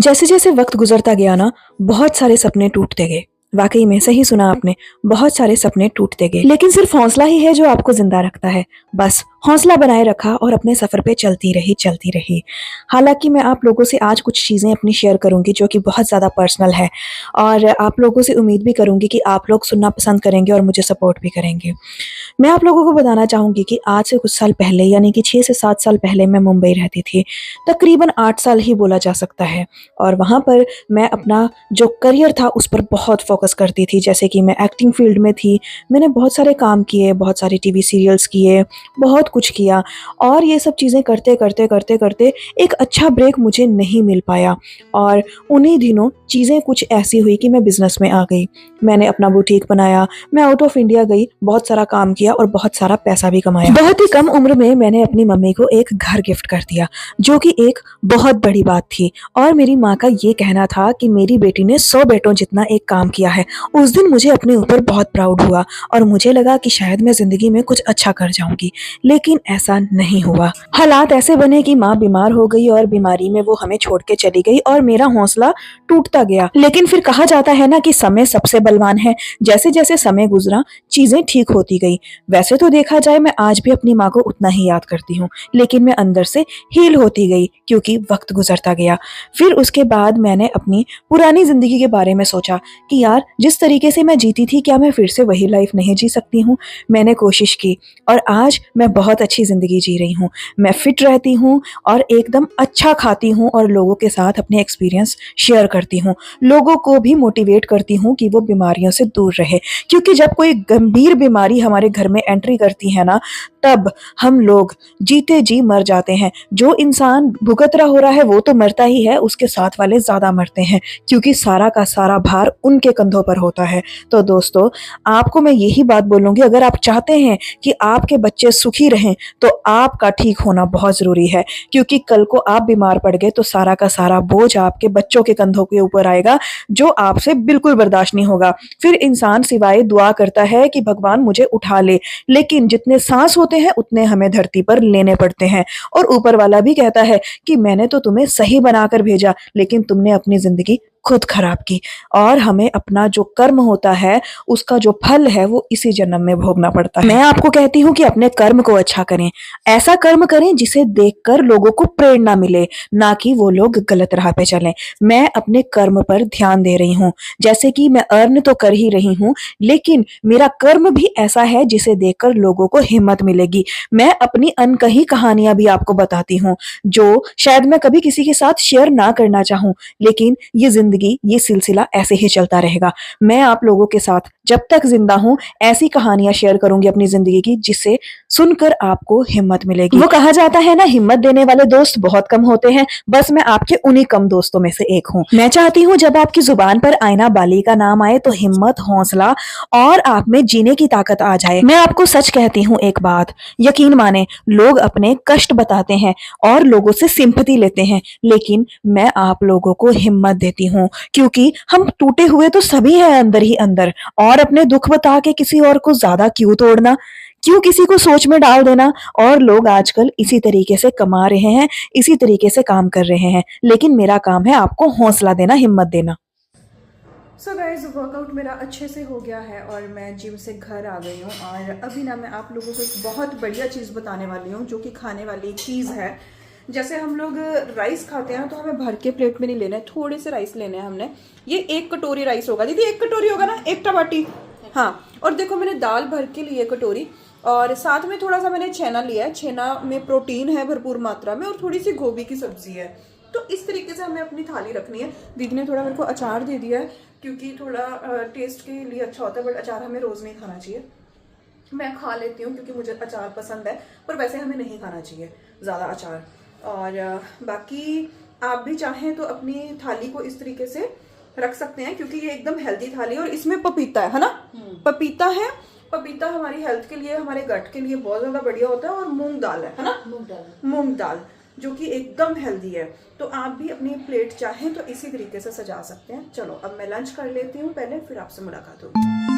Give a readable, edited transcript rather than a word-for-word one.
जैसे जैसे वक्त गुजरता गया ना, बहुत सारे सपने टूटते गए। वाकई में सही सुना आपने, बहुत सारे सपने टूटते गए। लेकिन सिर्फ हौसला ही है जो आपको जिंदा रखता है। बस हौसला बनाए रखा और अपने सफर पे चलती रही। हालांकि मैं आप लोगों से आज कुछ चीजें अपनी शेयर करूंगी जो कि बहुत ज्यादा पर्सनल है, और आप लोगों से उम्मीद भी करूंगी कि आप लोग सुनना पसंद करेंगे और मुझे सपोर्ट भी करेंगे। मैं आप लोगों को बताना चाहूंगी कि आज से कुछ साल पहले, यानी कि 6 से 7 साल पहले, मैं मुंबई रहती थी। तकरीबन 8 साल ही बोला जा सकता है। और वहाँ पर मैं अपना जो करियर था उस पर बहुत फोकस करती थी। जैसे कि मैं एक्टिंग फील्ड में थी, मैंने बहुत सारे काम किए, बहुत सारे टीवी सीरियल्स किए, बहुत कुछ किया। और ये सब चीज़ें करते करते करते करते एक अच्छा ब्रेक मुझे नहीं मिल पाया। और उन्हीं दिनों चीज़ें कुछ ऐसी हुई कि मैं बिज़नेस में आ गई। मैंने अपना बुटीक बनाया, मैं आउट ऑफ इंडिया गई, बहुत सारा काम किया और बहुत सारा पैसा भी कमाया। बहुत ही कम उम्र में मैंने अपनी मम्मी को एक घर गिफ्ट कर दिया, जो कि एक बहुत बड़ी बात थी। और मेरी माँ का ये कहना था कि मेरी बेटी ने 100 बेटों जितना एक काम किया है। उस दिन मुझे अपने ऊपर बहुत प्राउड हुआ और मुझे लगा कि शायद मैं जिंदगी में कुछ अच्छा कर जाऊंगी, लेकिन ऐसा नहीं हुआ। हालात ऐसे बने कि माँ बीमार हो गई और बीमारी में वो हमें छोड़ के चली गई और मेरा हौसला टूटता गया। लेकिन फिर कहा जाता है ना कि समय सबसे बलवान है। जैसे जैसे समय गुजरा, चीजें ठीक होती गई। वैसे तो देखा जाए, मैं आज भी अपनी माँ को उतना ही याद करती हूँ, लेकिन मैं अंदर से हील होती गई क्योंकि वक्त गुजरता गया। फिर उसके बाद मैंने अपनी पुरानी जिंदगी के बारे में सोचा कि यार, जिस तरीके से मैं जीती थी, क्या मैं फिर से वही लाइफ नहीं जी सकती हूँ। मैंने कोशिश की और आज मैं बहुत अच्छी जिंदगी जी रही हूँ। मैं फिट रहती हूँ और एकदम अच्छा खाती हूँ और लोगों के साथ अपने एक्सपीरियंस शेयर करती हूँ। लोगों को भी मोटिवेट करती हूँ कि वो बीमारियों से दूर रहे, क्योंकि जब कोई गंभीर बीमारी हमारे घर में एंट्री करती है ना, तब हम लोग जीते जी मर जाते हैं। जो इंसान भुगत रहा है वो तो मरता ही है, उसके साथ वाले ज्यादा मरते हैं, क्योंकि सारा का सारा भार उनके कंधों पर होता है। तो दोस्तों, आपको मैं यही बात बोलूंगी, अगर आप चाहते हैं कि आपके बच्चे सुखी रहें तो आपका ठीक होना बहुत जरूरी है, क्योंकि कल को आप बीमार पड़ गए तो सारा का सारा बोझ आपके बच्चों के कंधों के ऊपर आएगा, जो आपसे बिल्कुल बर्दाश्त नहीं होगा। फिर इंसान सिवाय दुआ करता है कि भगवान मुझे उठा ले, लेकिन जितने सांस होते हैं उतने हमें धरती पर लेने पड़ते हैं। और ऊपर वाला भी कहता है कि मैंने तो तुम्हें सही बनाकर भेजा, लेकिन तुमने अपनी जिंदगी खुद खराब की। और हमें अपना जो कर्म होता है, उसका जो फल है, वो इसी जन्म में भोगना पड़ता है। मैं आपको कहती हूँ कि अपने कर्म को अच्छा करें। ऐसा कर्म करें जिसे देखकर लोगों को प्रेरणा मिले, ना कि वो लोग गलत राह पे चलें। मैं अपने कर्म पर ध्यान दे रही हूँ। जैसे कि मैं अर्न तो कर ही रही हूँ, लेकिन मेरा कर्म भी ऐसा है जिसे देखकर लोगों को हिम्मत मिलेगी। मैं अपनी अनकही कहानियां भी आपको बताती हूँ, जो शायद मैं कभी किसी के साथ शेयर ना करना चाहूँ, लेकिन ये जिंदगी, ये सिलसिला ऐसे ही चलता रहेगा। मैं आप लोगों के साथ जब तक जिंदा हूं ऐसी कहानियां शेयर करूंगी अपनी जिंदगी की, जिससे सुनकर आपको हिम्मत मिलेगी। वो कहा जाता है ना, हिम्मत देने वाले दोस्त बहुत कम होते हैं। बस मैं आपके उन्हीं कम दोस्तों में से एक हूँ। मैं चाहती हूँ जब आपकी जुबान पर आयना बाली का नाम आए तो हिम्मत, हौसला और आप में जीने की ताकत आ जाए। मैं आपको सच कहती हूँ एक बात, यकीन माने, लोग अपने कष्ट बताते हैं और लोगों से सिंपैथी लेते हैं, लेकिन मैं आप लोगों को हिम्मत देती हूँ, क्योंकि हम टूटे हुए तो सभी हैं अंदर ही अंदर। और अपने दुख बता के किसी और को ज्यादा क्यों तोड़ना, क्यों किसी को सोच में डाल देना। और लोग आजकल इसी तरीके से कमा रहे हैं, इसी तरीके से काम कर रहे हैं, लेकिन मेरा काम है आपको हौसला देना, हिम्मत देना। सो गाइज, वर्कआउट मेरा अच्छे से हो गया है और मैं जिम से घर आ गई हूँ। और अभी ना मैं आप लोगों को एक बहुत बढ़िया चीज़ बताने वाली हूँ, जो कि खाने वाली चीज़ है। जैसे हम लोग राइस खाते हैं ना, तो हमें भर के प्लेट में नहीं लेना है, थोड़े से राइस लेने हैं हमने। ये 1 कटोरी राइस होगा दीदी, 1 कटोरी होगा ना, 1 टमाटी। हाँ, और देखो मैंने दाल भर के लिए कटोरी, और साथ में थोड़ा सा मैंने छेना लिया है। छेना में प्रोटीन है भरपूर मात्रा में, और थोड़ी सी गोभी की सब्जी है। तो इस तरीके से हमें अपनी थाली रखनी है। दीदी ने थोड़ा मेरे को अचार दे दिया है, क्योंकि थोड़ा टेस्ट के लिए अच्छा होता है, बट अचार हमें रोज़ नहीं खाना चाहिए। मैं खा लेती हूँ क्योंकि मुझे अचार पसंद है, पर वैसे हमें नहीं खाना चाहिए ज़्यादा अचार। और बाकी आप भी चाहें तो अपनी थाली को इस तरीके से रख सकते हैं, क्योंकि ये एकदम हेल्दी थाली है। और इसमें पपीता है ना, पपीता है। पपीता हमारी हेल्थ के लिए, हमारे गट के लिए बहुत ज़्यादा बढ़िया होता है। और मूंग दाल है ना, मूंग दाल जो कि एकदम हेल्दी है। तो आप भी अपनी प्लेट चाहें तो इसी तरीके से सजा सकते हैं। चलो अब मैं लंच कर लेती हूँ पहले, फिर आपसे मुलाकात होगी।